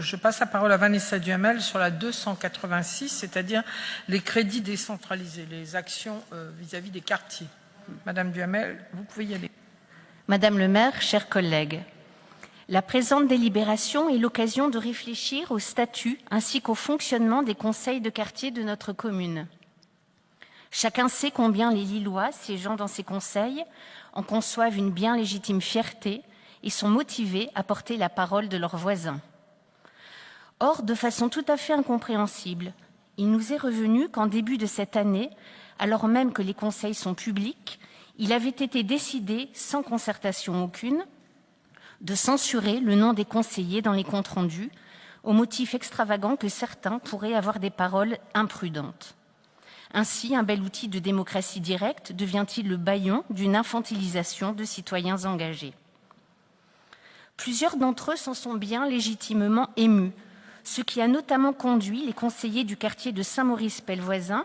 Je passe la parole à Vanessa Duhamel sur la 286, c'est-à-dire les crédits décentralisés, les actions vis-à-vis des quartiers. Madame Duhamel, vous pouvez y aller. Madame le maire, chers collègues, la présente délibération est l'occasion de réfléchir au statut ainsi qu'au fonctionnement des conseils de quartier de notre commune. Chacun sait combien les Lillois, siégeant dans ces conseils, en conçoivent une bien légitime fierté et sont motivés à porter la parole de leurs voisins. Or, de façon tout à fait incompréhensible, il nous est revenu qu'en début de cette année, alors même que les conseils sont publics, il avait été décidé, sans concertation aucune, de censurer le nom des conseillers dans les comptes rendus, au motif extravagant que certains pourraient avoir des paroles imprudentes. Ainsi, un bel outil de démocratie directe devient-il le bâillon d'une infantilisation de citoyens engagés. Plusieurs d'entre eux s'en sont bien légitimement émus, ce qui a notamment conduit les conseillers du quartier de Saint-Maurice-Pellevoisin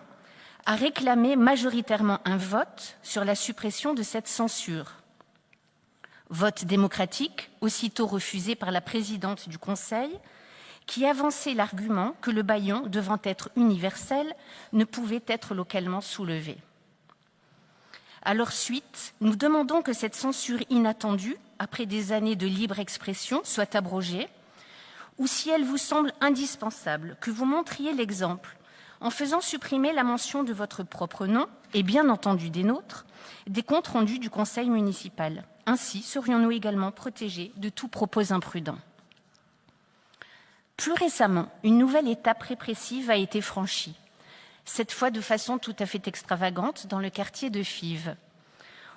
à réclamer majoritairement un vote sur la suppression de cette censure. Vote démocratique, aussitôt refusé par la présidente du Conseil, qui avançait l'argument que le bâillon, devant être universel, ne pouvait être localement soulevé. À leur suite, nous demandons que cette censure inattendue, après des années de libre expression, soit abrogée, ou si elle vous semble indispensable, que vous montriez l'exemple en faisant supprimer la mention de votre propre nom, et bien entendu des nôtres, des comptes rendus du conseil municipal. Ainsi serions-nous également protégés de tout propos imprudent. Plus récemment, une nouvelle étape répressive a été franchie, cette fois de façon tout à fait extravagante dans le quartier de Fives.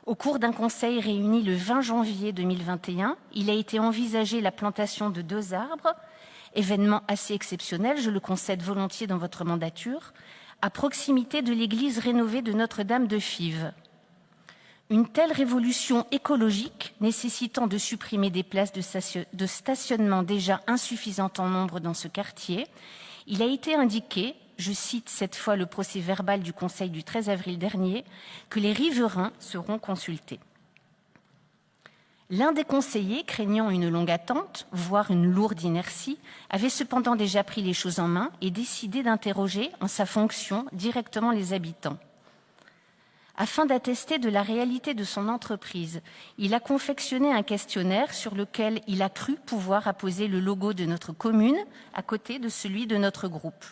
Au cours d'un conseil réuni le 20 janvier 2021, il a été envisagé la plantation de 2 arbres, événement assez exceptionnel, je le concède volontiers dans votre mandature, à proximité de l'église rénovée de Notre-Dame de Fives. Une telle révolution écologique, nécessitant de supprimer des places de stationnement déjà insuffisantes en nombre dans ce quartier, il a été indiqué, je cite cette fois le procès-verbal du Conseil du 13 avril dernier, que les riverains seront consultés. L'un des conseillers, craignant une longue attente, voire une lourde inertie, avait cependant déjà pris les choses en main et décidé d'interroger en sa fonction directement les habitants. Afin d'attester de la réalité de son entreprise, il a confectionné un questionnaire sur lequel il a cru pouvoir apposer le logo de notre commune à côté de celui de notre groupe.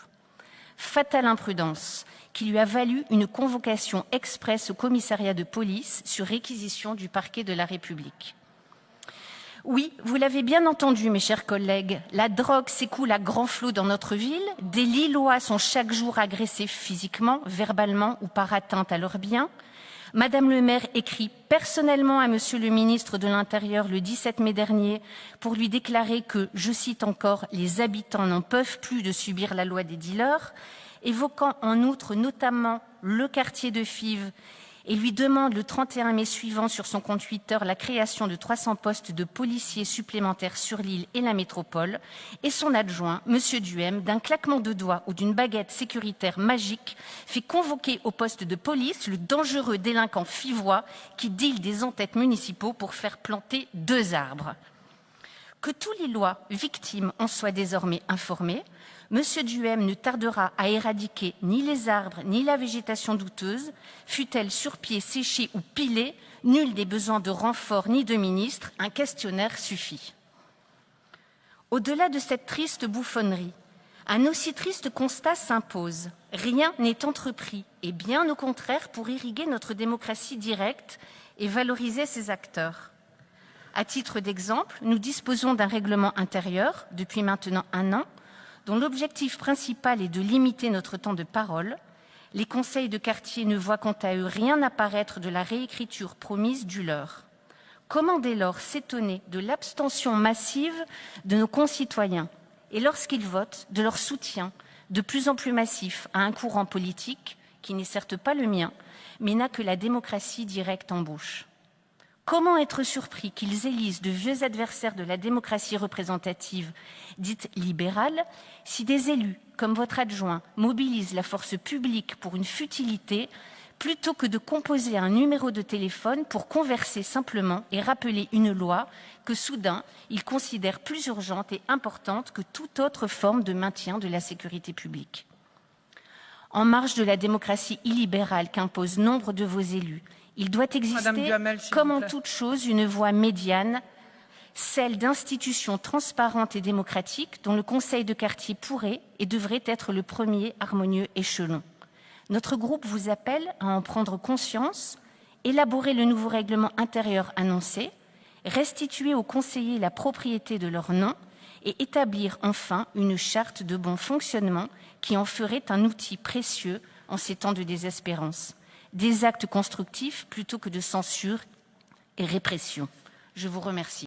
Fatale imprudence qui lui a valu une convocation expresse au commissariat de police sur réquisition du parquet de la République. Oui, vous l'avez bien entendu, mes chers collègues, la drogue s'écoule à grand flot dans notre ville, des Lillois sont chaque jour agressés physiquement, verbalement ou par atteinte à leurs biens. Madame le maire écrit personnellement à Monsieur le ministre de l'Intérieur le 17 mai dernier pour lui déclarer que, je cite encore, « les habitants n'en peuvent plus de subir la loi des dealers », évoquant en outre notamment le quartier de Fives et lui demande le 31 mai suivant sur son compte Twitter la création de 300 postes de policiers supplémentaires sur l'île et la métropole, et son adjoint, M. Duhem, d'un claquement de doigts ou d'une baguette sécuritaire magique, fait convoquer au poste de police le dangereux délinquant fivois qui deal des en-têtes municipaux pour faire planter 2 arbres. Que tous les Lillois victimes en soient désormais informés, M. Duhem ne tardera à éradiquer ni les arbres ni la végétation douteuse, fût-elle sur pied, séchée ou pilée, nul des besoins de renfort ni de ministre, un questionnaire suffit. Au-delà de cette triste bouffonnerie, un aussi triste constat s'impose. Rien n'est entrepris, et bien au contraire pour irriguer notre démocratie directe et valoriser ses acteurs. À titre d'exemple, nous disposons d'un règlement intérieur, depuis maintenant 1 an, dont l'objectif principal est de limiter notre temps de parole. Les conseils de quartier ne voient quant à eux rien apparaître de la réécriture promise du leur. Comment dès lors s'étonner de l'abstention massive de nos concitoyens et lorsqu'ils votent, de leur soutien de plus en plus massif à un courant politique qui n'est certes pas le mien, mais n'a que la démocratie directe en bouche. Comment être surpris qu'ils élisent de vieux adversaires de la démocratie représentative, dite libérale, si des élus, comme votre adjoint, mobilisent la force publique pour une futilité, plutôt que de composer un numéro de téléphone pour converser simplement et rappeler une loi que soudain ils considèrent plus urgente et importante que toute autre forme de maintien de la sécurité publique. En marge de la démocratie illibérale qu'impose nombre de vos élus, il doit exister, Duhamel, comme en toute chose, une voie médiane, celle d'institutions transparentes et démocratiques dont le conseil de quartier pourrait et devrait être le premier harmonieux échelon. Notre groupe vous appelle à en prendre conscience, élaborer le nouveau règlement intérieur annoncé, restituer aux conseillers la propriété de leur nom et établir enfin une charte de bon fonctionnement qui en ferait un outil précieux en ces temps de désespérance. Des actes constructifs plutôt que de censure et répression. Je vous remercie.